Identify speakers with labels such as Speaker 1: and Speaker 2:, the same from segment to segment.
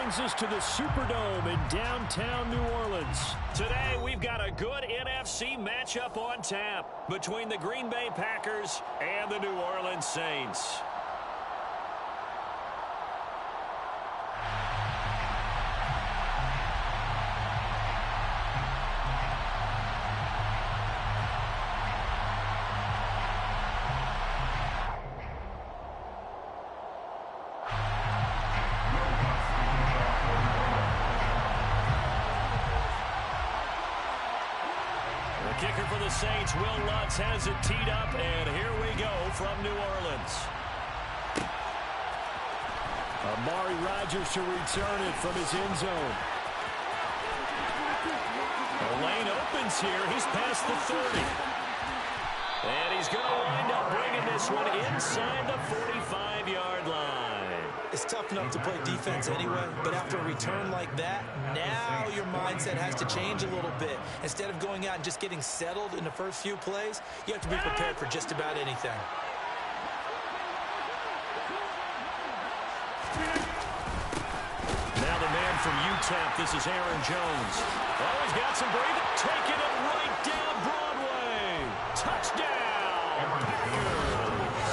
Speaker 1: brings us to the Superdome in downtown New Orleans. Today, we've got a good NFC matchup on tap between the Green Bay Packers and the New Orleans Saints. Kicker for the Saints, Will Lutz, has it teed up, and here we go from New Orleans. Amari Rodgers to return it from his end zone. The lane opens here. He's past the 30. And he's going to wind up bringing this one inside the 45-yard line.
Speaker 2: It's tough enough to play defense anyway, but after a return like that, now your mindset has to change a little bit. Instead of going out and just getting settled in the first few plays, you have to be prepared for just about anything.
Speaker 1: Now the man from UTEP, this is Aaron Jones. Oh, he's got some breathing. Taking it right down Broadway. Touchdown, Packers.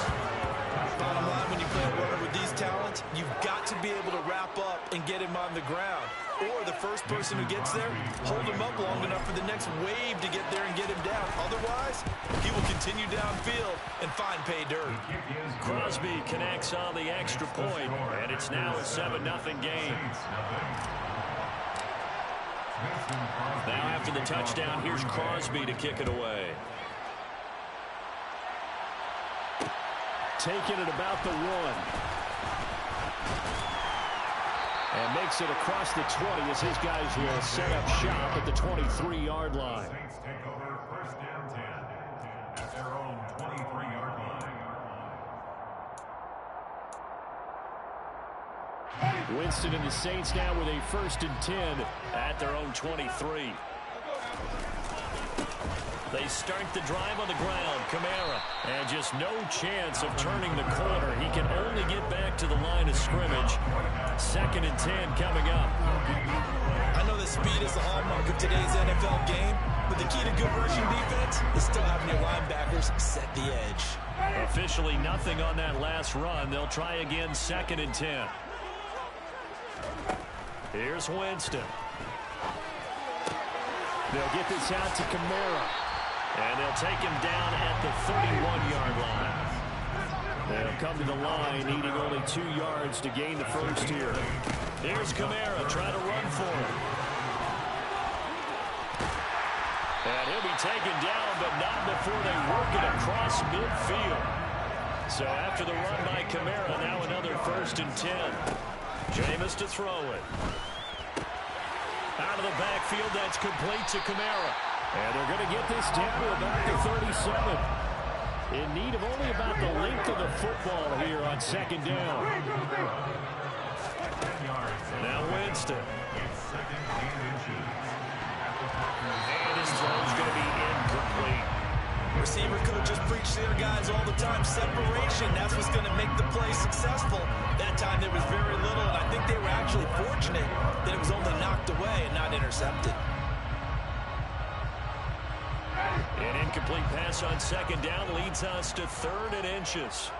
Speaker 2: Bottom line, when you play a runner with these talents, you've got to be able to wrap up and get him on the ground. Or the first person who gets there, hold him up long enough for the next wave to get there and get him down. Otherwise, he will continue downfield and find pay dirt.
Speaker 1: Crosby connects on the extra point, and it's now a 7-0 game. Now after the touchdown, here's Crosby to kick it away. Taking it about the 1. And makes it across the 20 as his guys will set up shop at the 23-yard line.
Speaker 3: Saints take over first down 10 at their own 23-yard line.
Speaker 1: Winston and the Saints now with a 1st and 10 at their own 23. They start the drive on the ground. Kamara, and just no chance of turning the corner. He can only get back to the line of scrimmage. 2nd and 10 coming up.
Speaker 2: I know that speed is the hallmark of today's NFL game, but the key to good rushing defense is still having your linebackers set the edge.
Speaker 1: Officially nothing on that last run. They'll try again 2nd and 10. Here's Winston. They'll get this out to Kamara. And they'll take him down at the 31-yard line. They'll come to the line, needing only 2 yards to gain the first here. Here's Kamara trying to run for it. And he'll be taken down, but not before they work it across midfield. So after the run by Kamara, now another 1st and 10. Jameis to throw it. Out of the backfield, that's complete to Kamara. And they're going to get this down to about the 37. In need of only about the length of the football here on 2nd down. Now Winston. And his throw's going to be incomplete.
Speaker 2: Receiver coaches preach to their guys all the time. Separation, that's what's going to make the play successful. That time there was very little, and I think they were actually fortunate that it was only knocked away and not intercepted.
Speaker 1: An incomplete pass on 2nd down leads us to 3rd and inches.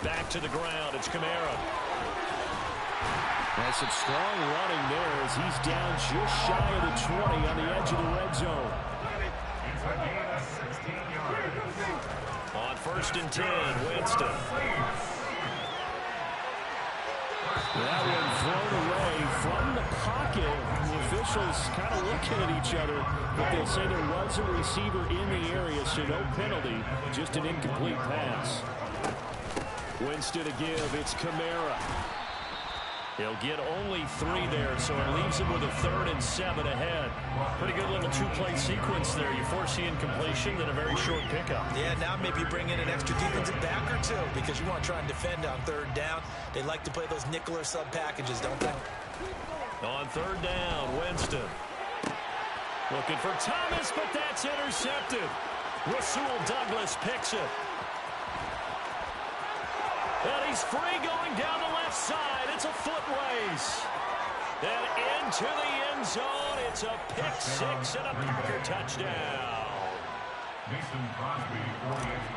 Speaker 1: Back to the ground. It's Kamara. That's some strong running there as he's down just shy of the 20 on the edge of the red zone. On 1st and 10, Winston. That one thrown away from the pocket. The officials kind of looking at each other, but they'll say there was a receiver in the area, so no penalty, just an incomplete pass. Winston to give, it's Kamara. He'll get only 3 there, so it leaves him with a 3rd and 7 ahead. Pretty good little 2-play sequence there. You force the incompletion, then a very short pickup.
Speaker 2: Yeah, now maybe you bring in an extra defensive back or 2 because you want to try and defend on 3rd down. They like to play those nickel or sub packages, don't they?
Speaker 1: On 3rd down, Winston. Looking for Thomas, but that's intercepted. Rasul Douglas picks it. And he's free going down the left side. It's a foot into the end zone. It's a pick six and a Packer touchdown.
Speaker 3: Mason Crosby,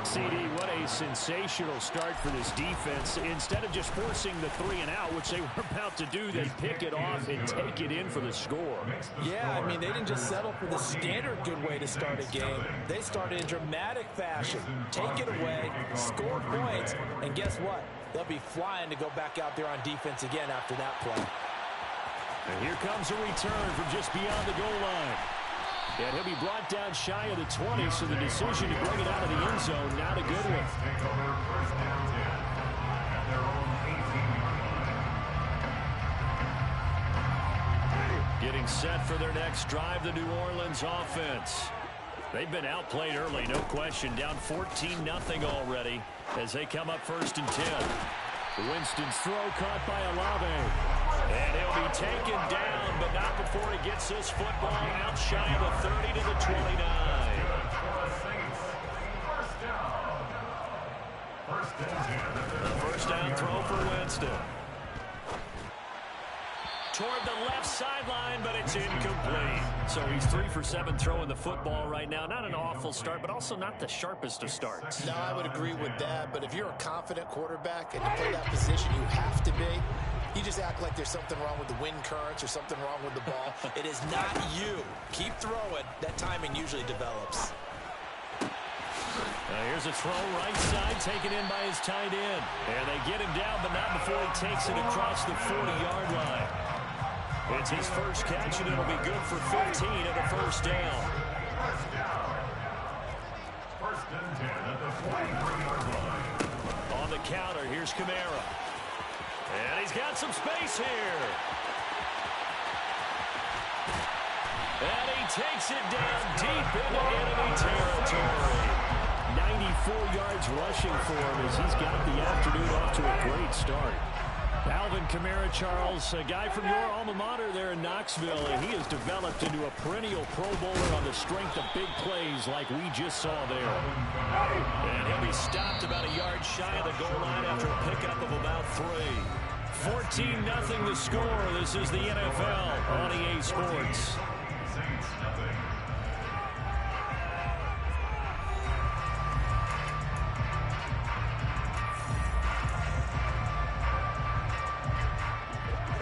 Speaker 3: 48.
Speaker 1: CD, what a sensational start for this defense. Instead of just forcing the 3 and out, which they were about to do, they pick it off and take it in for the score.
Speaker 2: Yeah, I mean, they didn't just settle for the standard good way to start a game. They started in dramatic fashion. Take it away, score points, and guess what? They'll be flying to go back out there on defense again after that play.
Speaker 1: And here comes a return from just beyond the goal line. And he'll be brought down shy of the 20, so the decision to bring it out of the end zone, not a good one.
Speaker 3: Take over first down 10 at their own 18-yard line.
Speaker 1: Getting set for their next drive, the New Orleans offense. They've been outplayed early, no question. Down 14-0 already as they come up first and 10. Winston's throw caught by Olave. And he'll be taken down, but not before he gets this football out shy of the 30 to the 29. The first down throw for Winston. Toward the left sideline, but it's incomplete. So he's 3 for 7 throwing the football right now. Not an awful start, but also not the sharpest of starts.
Speaker 4: No, I would agree with that. But if you're a confident quarterback and you play that position, you have to be. You just act like there's something wrong with the wind currents or something wrong with the ball.
Speaker 2: It is not you. Keep throwing. That timing usually develops.
Speaker 1: Here's a throw right side taken in by his tight end. And they get him down, but not before he takes it across the 40-yard line. It's his first catch, and it'll be good for 15 and a first down.
Speaker 3: First and 10 at the 43-yard line.
Speaker 1: On the counter, here's Kamara. And he's got some space here. And he takes it down deep into enemy territory. 94 yards rushing for him as he's got the afternoon off to a great start. Alvin Kamara, Charles, a guy from your alma mater there in Knoxville, and he has developed into a perennial Pro Bowler on the strength of big plays like we just saw there. And he'll be stopped about a yard shy of the goal line after a pickup of about 3. 14-0 the score. This is the NFL on EA Sports.
Speaker 3: Saints, nothing.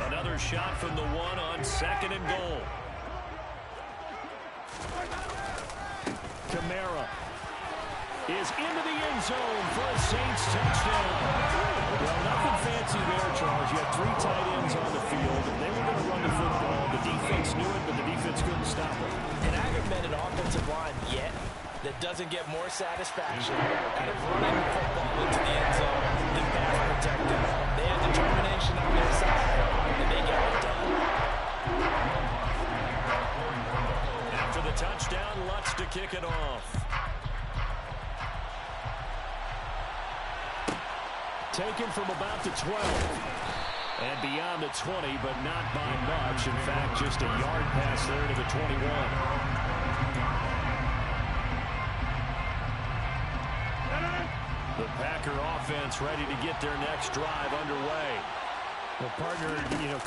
Speaker 1: Another shot from the 1 on 2nd and goal. Kamara is into the end zone for a Saints touchdown. Well, nothing fancy there, Charles. You had 3 tight ends on the field, and they were going to run the football. The defense knew it, but the defense couldn't stop it.
Speaker 2: And I haven't met an offensive line yet that doesn't get more satisfaction out of running the football into the end zone than pass protecting. They have determination on their side, and they get it done.
Speaker 1: After the touchdown, Lutz to kick it off. Taken from about the 12. And beyond the 20, but not by much. In fact, just a yard pass there to the 21. The Packer offense ready to get their next drive underway. Well, partner,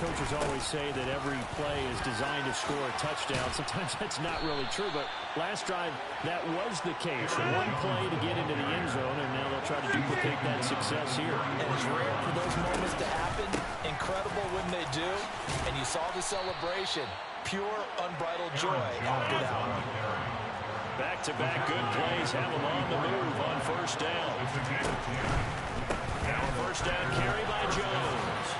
Speaker 1: coaches always say that every play is designed to score a touchdown. Sometimes that's not really true, but last drive, that was the case. One play to get into the end zone, and now they'll try to duplicate that success here.
Speaker 2: And it's rare for those moments to happen. Incredible when they do. And you saw the celebration. Pure, unbridled joy after that one.
Speaker 1: Back-to-back good plays have them on the move on first down. Now a first down carry by Jones.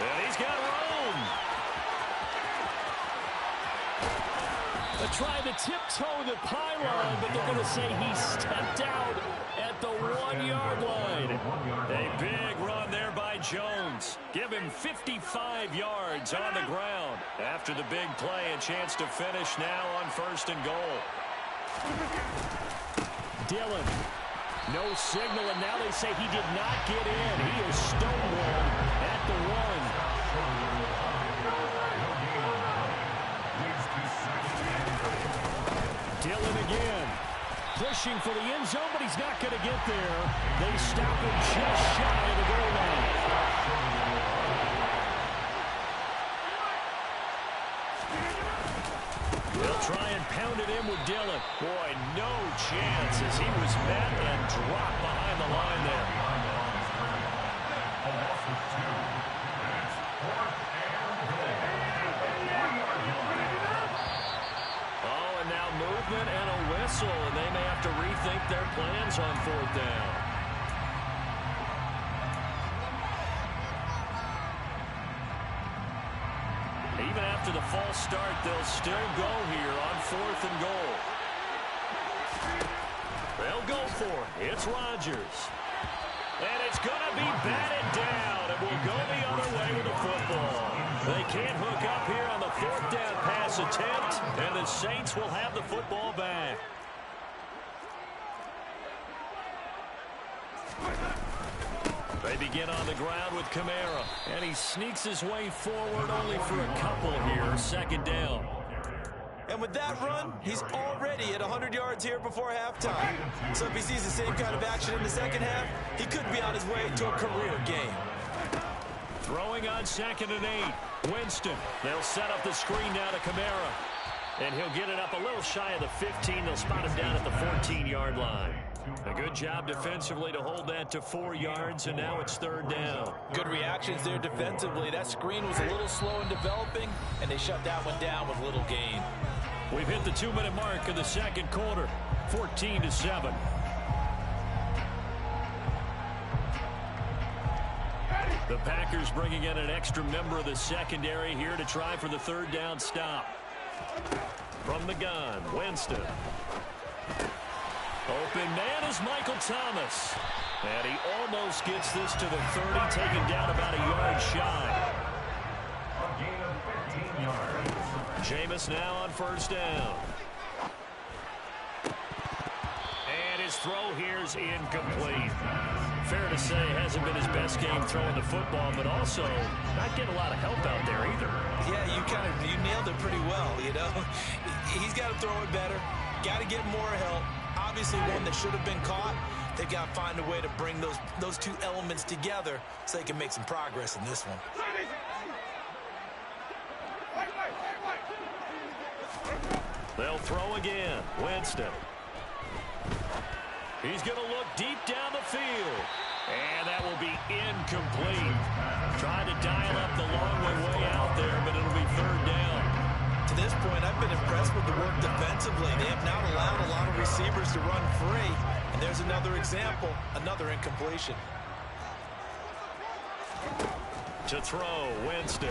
Speaker 1: And he's got room. They tried to tiptoe the pylon, but they're going to say he stepped out at the 1-yard line. A big run there by Jones. Give him 55 yards on the ground. After the big play, a chance to finish now on first and goal. Dillon. No signal, and now they say he did not get in. He is stonewalled at the 1. Dillon again. Pushing for the end zone, but he's not going to get there. They stop him just shy of the goal line. pounded in with Dillon. Boy, no chance as he was met and dropped behind the line there. Oh, and now movement and a whistle, and they may have to rethink their plans on 4th down. Even after the false start, they'll still go here on 4th and goal. They'll go for it. It's Rodgers. And it's going to be batted down. It will go the other way with the football. They can't hook up here on the 4th down pass attempt, and the Saints will have the football back. They begin on the ground with Kamara, and he sneaks his way forward only for a couple here. 2nd down.
Speaker 2: And with that run, he's already at 100 yards here before halftime. So if he sees the same kind of action in the second half, he could be on his way to a career game.
Speaker 1: Throwing on 2nd and 8. Winston. They'll set up the screen now to Kamara. And he'll get it up a little shy of the 15. They'll spot him down at the 14-yard line. A good job defensively to hold that to 4 yards, and now it's 3rd down.
Speaker 2: Good reactions there defensively. That screen was a little slow in developing, and they shut that one down with little gain.
Speaker 1: We've hit the 2-minute mark of the 2nd quarter, 14-7. The Packers bringing in an extra member of the secondary here to try for the 3rd down stop. From the gun, Winston. Open man is Michael Thomas. And he almost gets this to the 30, taken down about a yard shy.
Speaker 3: A gain of 15 yards.
Speaker 1: Jameis now on 1st down. And his throw here's incomplete. Fair to say, hasn't been his best game throwing the football, but also not getting a lot of help out there either.
Speaker 2: Yeah, you nailed it pretty well, you know. He's got to throw it better. Got to get more help. Obviously one that should have been caught. They've got to find a way to bring those two elements together so they can make some progress in this one.
Speaker 1: They'll throw again. Winston. He's going to look deep down the field. And that will be incomplete. Trying to dial up the long way out there, but it'll be 3rd down.
Speaker 2: To this point, I've been impressed with the work defensively. They have not allowed a lot of receivers to run free. And there's another example, another incompletion.
Speaker 1: To throw, Winston.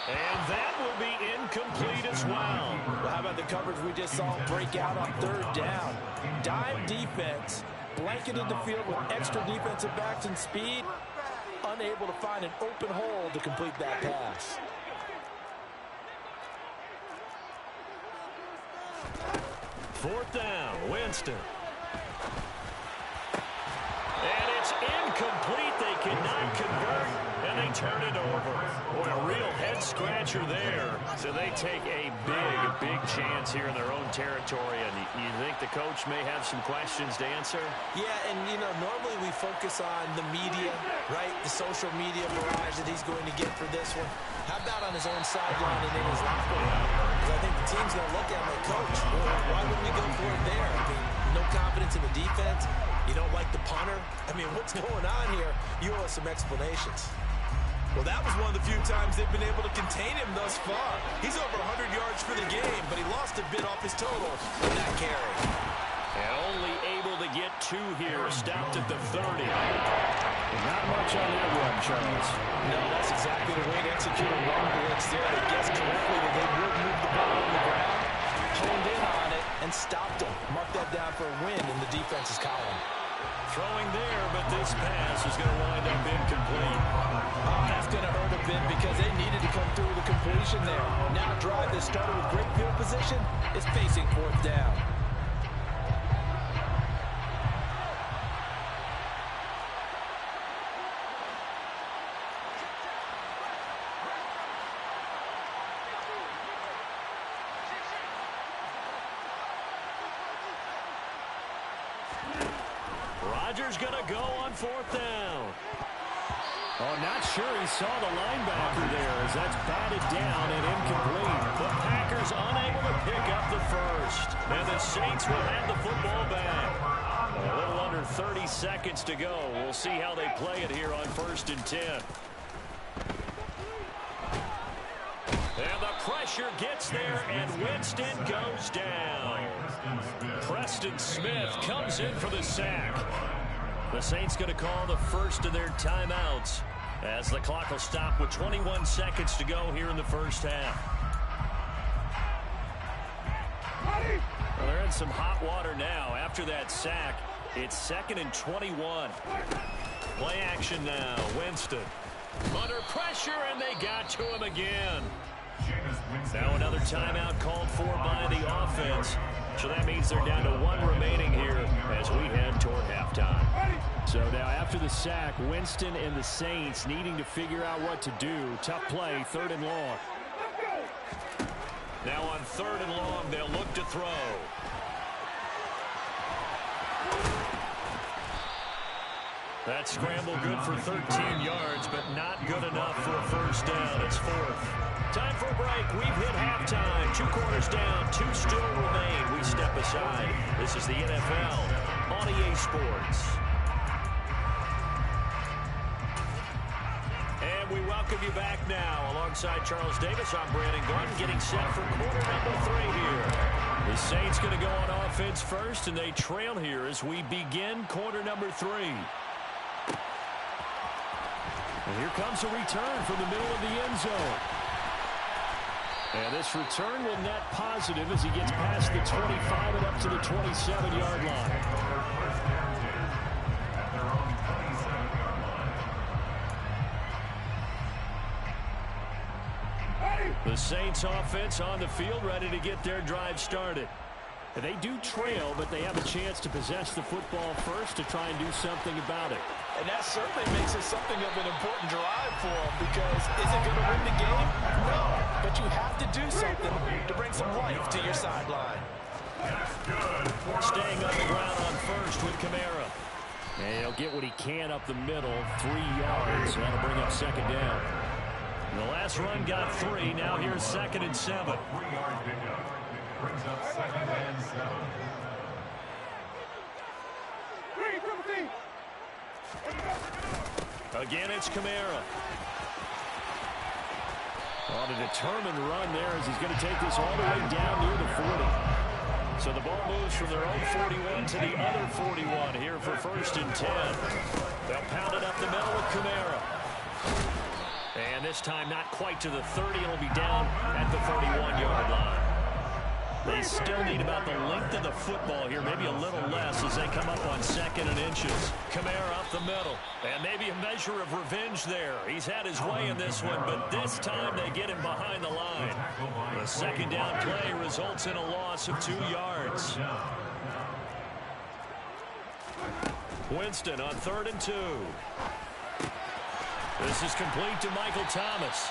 Speaker 1: And that will be incomplete as well.
Speaker 2: Well, how about the coverage we just saw break out on 3rd down? Dime defense, blanketed the field with extra defensive backs and speed, unable to find an open hole to complete that pass.
Speaker 1: Fourth down, Winston. And it's incomplete. They cannot convert, and they turn it over. Boy, a real head-scratcher there. So they take a big chance here in their own territory, and you think the coach may have some questions to answer?
Speaker 2: Yeah, and, you know, normally we focus on the media, right? The social media barrage that he's going to get for this one. How about on his own sideline and in his locker room? Because I think the team's going to look at him like, Coach, why wouldn't we go for it there? I mean, no confidence in the defense. You don't like the punter? I mean, what's going on here? You owe us some explanations. Well, that was one of the few times they've been able to contain him thus far. He's over 100 yards for the game, but he lost a bit off his total in that carry.
Speaker 1: And only able to get 2 here, stopped at the 30. Not much on that run, Charles.
Speaker 2: No, that's exactly the way to execute a run blitz there. They guessed correctly that they would move the ball on the ground, honed in on it, and stopped him. Mark that down for a win in the defense's column.
Speaker 1: Throwing there, but this pass is going to wind up incomplete.
Speaker 2: That's going to hurt a bit because they needed to come through with a completion there. Now a drive that started with great field position is facing 4th down.
Speaker 1: Rodgers going to go on 4th down. Oh, not sure he saw the linebacker there as that's batted down and incomplete. The Packers unable to pick up the first. And the Saints will have the football back. A little under 30 seconds to go. We'll see how they play it here on 1st and 10. And the pressure gets there, and Winston goes down. Preston Smith comes in for the sack. The Saints going to call the first of their timeouts as the clock will stop with 21 seconds to go here in the first half. Well, they're in some hot water now. After that sack, it's 2nd and 21. Play action now. Winston under pressure, and they got to him again. Now another timeout called for by the offense. So that means they're down to 1 remaining here as we head toward halftime. So now after the sack, Winston and the Saints needing to figure out what to do. Tough play, 3rd and long. Now on 3rd and long, they'll look to throw. That scramble good for 13 yards, but not good enough for a first down. It's 4th. Time for a break. We've hit halftime. 2 quarters down. 2 still remain. We step aside. This is the NFL on EA Sports. And we welcome you back now. Alongside Charles Davis, I'm Brandon Gordon, getting set for quarter number 3 here. The Saints going to go on offense first, and they trail here as we begin quarter number 3. And here comes a return from the middle of the end zone. And this return will net positive as he gets past the 25 and up to the 27-yard line. The Saints offense on the field, ready to get their drive started. And they do trail, but they have a chance to possess the football first to try and do something about it.
Speaker 2: And that certainly makes it something of an important drive for them, because is it going to win the game? No, but you have to do something to bring some life to your sideline.
Speaker 1: Staying on the ground on first with Kamara. And he'll get what he can up the middle, 3 yards. That'll bring up 2nd down. The last run got 3. Now here's 2nd and 7.
Speaker 3: 3-yard pickup brings up 2nd and 7.
Speaker 1: Again, it's Kamara. On a determined run there as he's going to take this all the way down near the 40. So the ball moves from their own 41 to the other 41 here for 1st and 10. They'll pound it up the middle with Kamara. And this time not quite to the 30. It'll be down at the 31-yard line. They still need about the length of the football here, maybe a little less as they come up on 2nd and inches. Kamara up the middle, and maybe a measure of revenge there. He's had his way in this one, but this time they get him behind the line. The 2nd down play results in a loss of 2 yards. Winston on 3rd and 2. This is complete to Michael Thomas.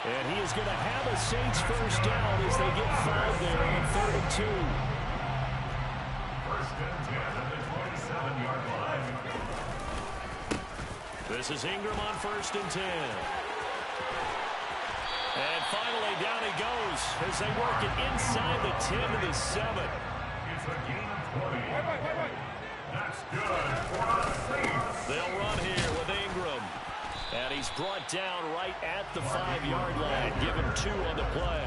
Speaker 1: And he is going to have a Saints first down as they get 5 there on 3rd and 2.
Speaker 3: 1st and 10 at the 27-yard line.
Speaker 1: This is Ingram on 1st and 10. And finally down he goes as they work it inside the 10 to the 7.
Speaker 3: It's a gain of 20. That's good for the Saints.
Speaker 1: They'll run here with Ingram. And he's brought down right at the 5-yard line, given 2 on the play.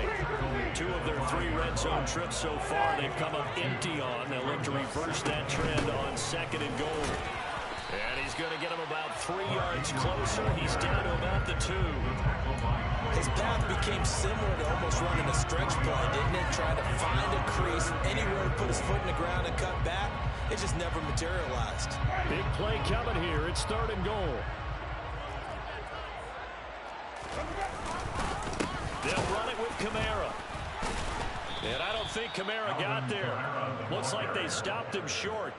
Speaker 1: 2 of their 3 red zone trips so far they've come up empty on. They'll look to reverse that trend on 2nd and goal. And he's going to get him about 3 yards closer. He's down to about the 2.
Speaker 2: His path became similar to almost running a stretch play, didn't it? Trying to find a crease, anywhere to put his foot in the ground and cut back. It just never materialized.
Speaker 1: Big play coming here. It's 3rd and goal. They'll run it with Kamara. And I don't think Kamara got there. Looks like they stopped him short.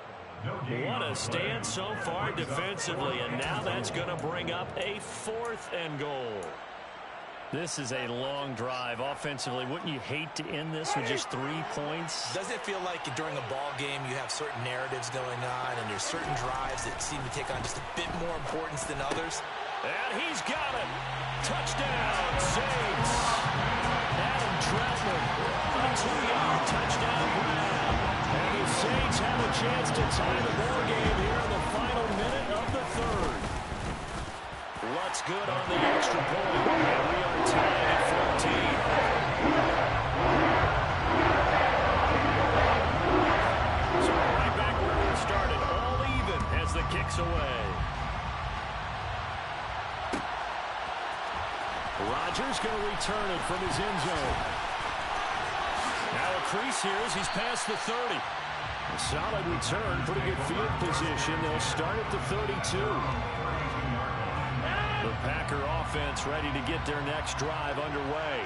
Speaker 1: What a stand so far defensively, and now that's going to bring up a 4th and goal. This is a long drive offensively. Wouldn't you hate to end this with just 3 points?
Speaker 2: Doesn't it feel like during a ball game you have certain narratives going on and there's certain drives that seem to take on just a bit more importance than others?
Speaker 1: And he's got it. Touchdown, Saints. Adam Troutman, a 2-yard touchdown grab. And the Saints have a chance to tie the ball game here in the final minute of the third. What's good on the extra point? And we are tied at 14. So right back where we started, all even as the kick's away. Rodgers going to return it from his end zone. Now a crease here as he's past the 30. A solid return, pretty good field position. They'll start at the 32. The Packer offense ready to get their next drive underway.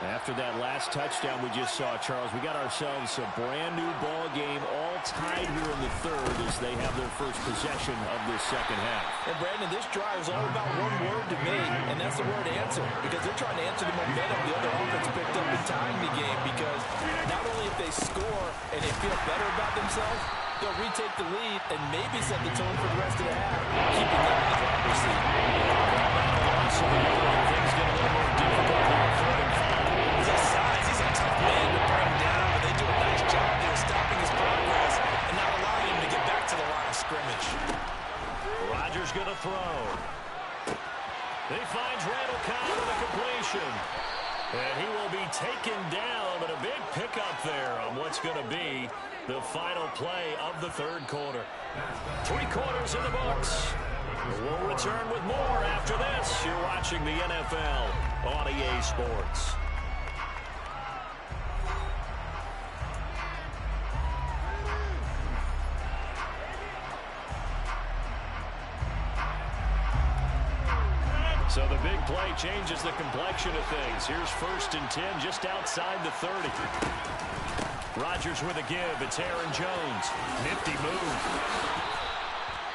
Speaker 1: After that last touchdown we just saw, Charles, we got ourselves a brand new ball game, all tied here in the third as they have their first possession of this second half.
Speaker 2: And Brandon, this drive is all about one word to me, and that's the word answer, because they're trying to answer the momentum the other offense picked up in tying the game, because not only if they score and they feel better about themselves, they'll retake the lead and maybe set the tone for the rest of the half, keeping them in the driver's seat.
Speaker 1: So things get a little more difficult here, 3rd and 5.
Speaker 2: He's a tough man to bring down, but they do a nice job there stopping his progress and not allowing him to get back to the line of scrimmage.
Speaker 1: Rodgers going to throw. He finds Randall Cobb with a completion. And he will be taken down, but a big pickup there on what's going to be the final play of the third quarter. 3 quarters in the books. We'll return with more after this. You're watching the NFL on EA Sports. So the big play changes the complexion of things. Here's 1st and 10 just outside the 30. Rodgers with a give. It's Aaron Jones. Nifty move.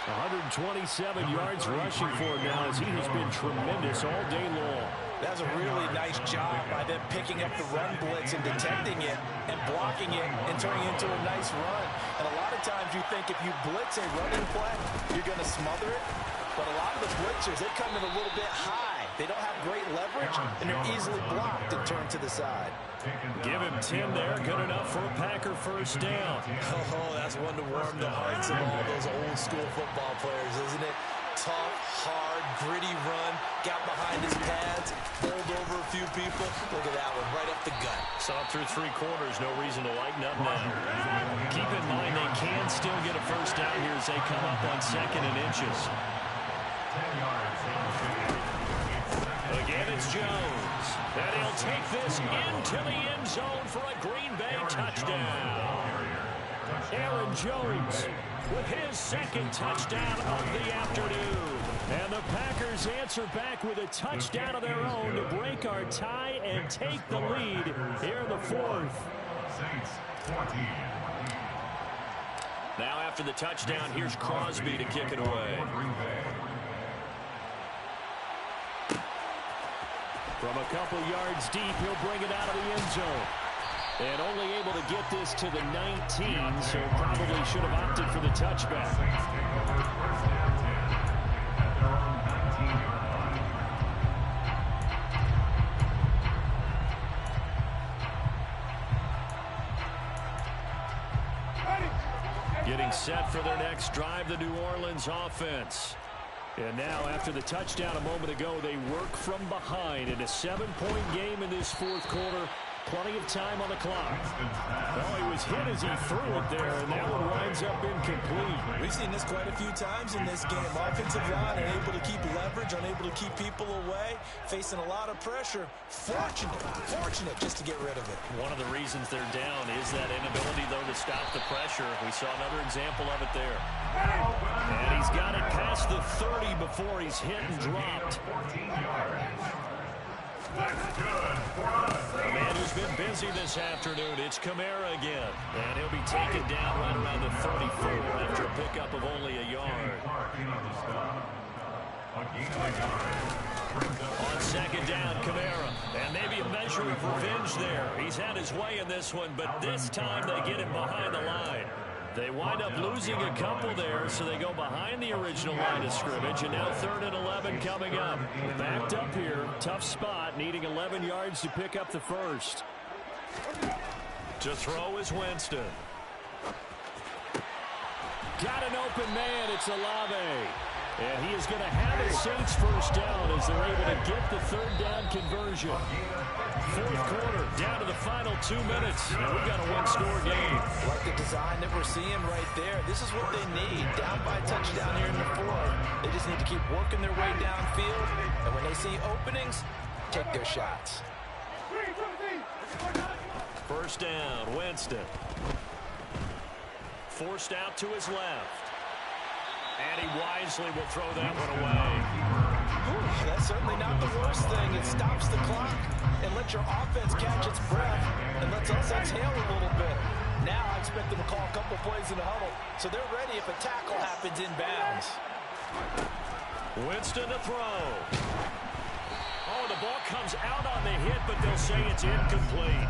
Speaker 1: 127 yards rushing for him now as he has been tremendous all day long.
Speaker 2: That's a really nice job by them picking up the run blitz and detecting it and blocking it and turning it into a nice run. And a lot of times you think if you blitz a running play, you're going to smother it. But a lot of the blitzers, they come in a little bit high. They don't have great leverage, and they're easily blocked and turned to the side.
Speaker 1: Give him 10 there. Good enough for a Packer first down.
Speaker 2: Oh, that's one to warm the hearts of all those old-school football players, isn't it? Tough, hard, gritty run. Got behind his pads, bowled over a few people. Look at that one, right up the gut.
Speaker 1: Saw it through 3 quarters. No reason to lighten up now. Keep in mind they can still get a first down here as they come up on 2nd and inches. Again, it's Jones. And he'll take this into the end zone for a Green Bay touchdown. Aaron Jones with his 2nd touchdown of the afternoon. And the Packers answer back with a touchdown of their own to break our tie and take the lead here in the 4th. Now after the touchdown, here's Crosby to kick it away. From a couple yards deep, he'll bring it out of the end zone. And only able to get this to the 19, so probably should have opted for the touchback. Getting set for their next drive, the New Orleans offense. And now, after the touchdown a moment ago, they work from behind in a 7-point game in this 4th quarter. Plenty of time on the clock. Well, he was hit as he threw it there, and that one winds up incomplete.
Speaker 2: We've seen this quite a few times in this game. Offensive line unable to keep leverage, unable to keep people away, facing a lot of pressure. Fortunate just to get rid of it.
Speaker 1: One of the reasons they're down is that inability, though, to stop the pressure. We saw another example of it there. And he's got it past the 30 before he's hit and dropped. A man who's been busy this afternoon, it's Kamara again. And he'll be taken down right around the 34 after a pickup of only a yard. On 2nd down, Kamara. And maybe a measure of revenge there. He's had his way in this one, but this time they get him behind the line. They wind up losing a couple there, so they go behind the original line of scrimmage, and now 3rd and 11 coming up. Backed up here, tough spot, needing 11 yards to pick up the first. To throw is Winston. Got an open man, it's Olave. And he is going to have a Saints first down as they're able to get the 3rd down conversion. 4th quarter, down to the final 2 minutes, and we've got a one-score game.
Speaker 2: Like the design that we're seeing right there, this is what they need. Down by a touchdown here in the 4th. They just need to keep working their way downfield, and when they see openings, take their shots.
Speaker 1: First down, Winston. Forced out to his left. And he wisely will throw that one away.
Speaker 2: Ooh, that's certainly not the worst thing. It stops the clock and lets your offense catch its breath and lets us exhale a little bit. Now I expect them to call a couple plays in the huddle, so they're ready if a tackle happens inbounds.
Speaker 1: Winston to throw. Oh, the ball comes out on the hit, but they'll say it's incomplete.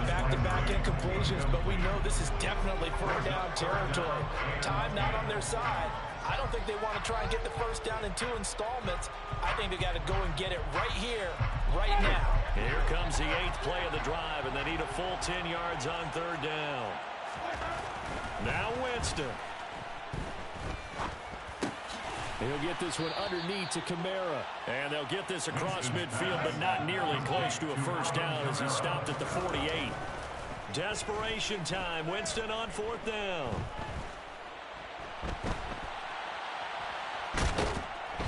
Speaker 2: Back-to-back incompletions, but we know this is definitely 4th down territory. Time not on their side. I don't think they want to try and get the first down in 2 installments. I think they got to go and get it right here, right now.
Speaker 1: Here comes the 8th play of the drive, and they need a full 10 yards on 3rd down. Now Winston. He'll get this one underneath to Kamara. And they'll get this across midfield, but not nearly close to a first down as he stopped at the 48. Desperation time. Winston on 4th down.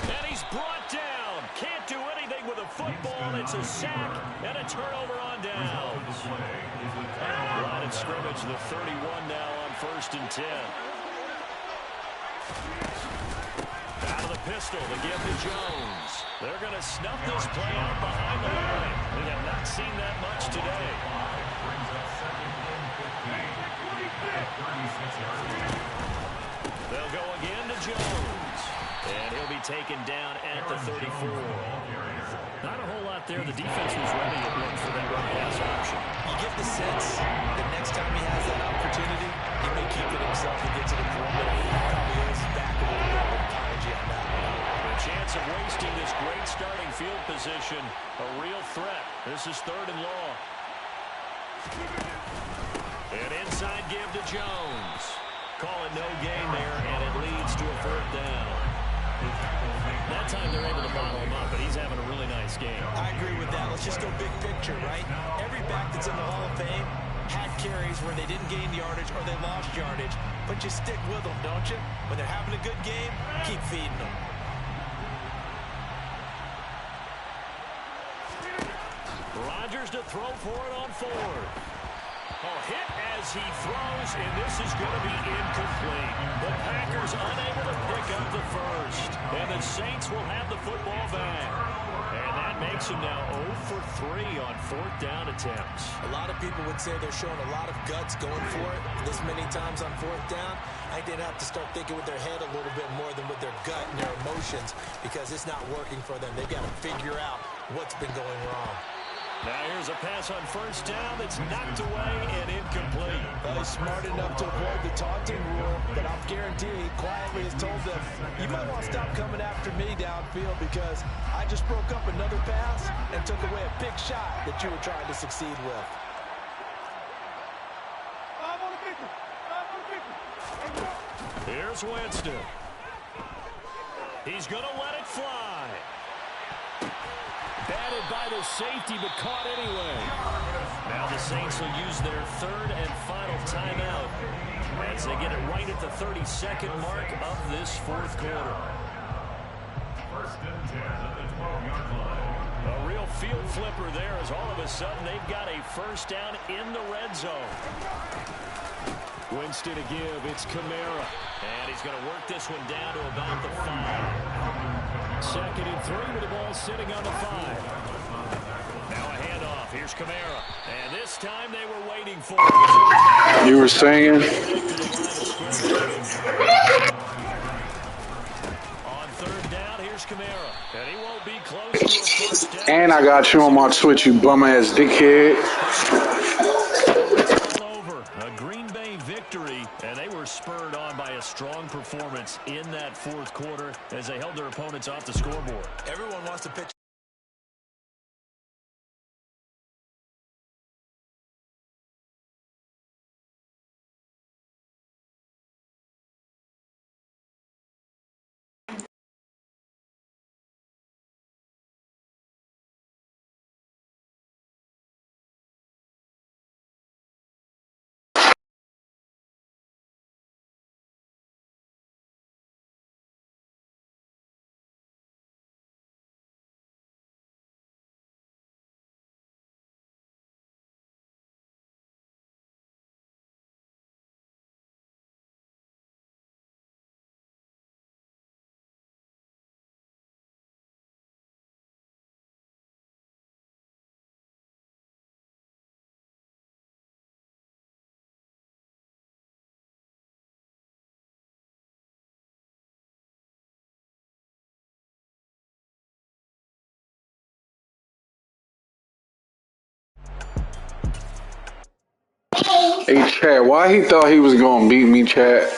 Speaker 1: And he's brought down. Can't do anything with a football. It's a sack and a turnover on downs. Line of scrimmage, the 31 now on 1st and 10. Out of the pistol to give to Jones. They're going to snuff this play out behind the line. We have not seen that much today. They'll go again to Jones. And he'll be taken down at the 34. Not a whole lot there. The defense was ready to look for that run pass option.
Speaker 2: You get the sense that next time he has that opportunity, he may keep it himself and get to the perimeter. Probably is back a little bit with apology on that one.
Speaker 1: The chance of wasting this great starting field position, a real threat. This is 3rd and long. An inside give to Jones. Call it no gain there, and it leads to a 4th down. That time they're able to bottle him up, but he's having a really nice game.
Speaker 2: I agree with that. Let's just go big picture, right? Every back that's in the Hall of Fame had carries where they didn't gain yardage or they lost yardage, but you stick with them, don't you? When they're having a good game, keep feeding them.
Speaker 1: Rodgers to throw for it on 4th. Oh, hit as he throws, and this is going to be incomplete. The Packers unable to pick up the first, and the Saints will have the football back. And that makes them now 0 for 3 on 4th down attempts.
Speaker 2: A lot of people would say they're showing a lot of guts going for it this many times on 4th down. I did have to start thinking with their head a little bit more than with their gut and their emotions because it's not working for them. They've got to figure out what's been going wrong.
Speaker 1: Now here's a pass on 1st down that's knocked away and incomplete.
Speaker 2: Well, he's smart enough to avoid the taunting rule, but I'll guarantee he quietly has told them, you might want to stop coming after me downfield because I just broke up another pass and took away a big shot that you were trying to succeed with.
Speaker 1: Here's Winston. He's going to let it fly. Batted by the safety, but caught anyway. Now the Saints will use their 3rd and final timeout as they get it right at the 32nd mark of this 4th quarter.
Speaker 3: 1st and 10 at the 12-yard line.
Speaker 1: A real field flipper there as all of a sudden they've got a first down in the red zone. Winston to give, it's Kamara. And he's going to work this one down to about the 5. 2nd and 3 with the ball sitting on the 5. Now a handoff. Here's Kamara. And this time they were waiting for it.
Speaker 5: You were singing?
Speaker 1: On 3rd down, here's Kamara. And he won't be close to a first down.
Speaker 5: And I got you on my Twitch, you bum-ass dickhead.
Speaker 1: Over. A Green Bay victory. victory, and they were spurred on by a strong performance in that fourth quarter as they held their opponents off the scoreboard.
Speaker 2: Everyone wants to pitch.
Speaker 5: Hey, Chad, why he thought he was gonna beat me, Chad?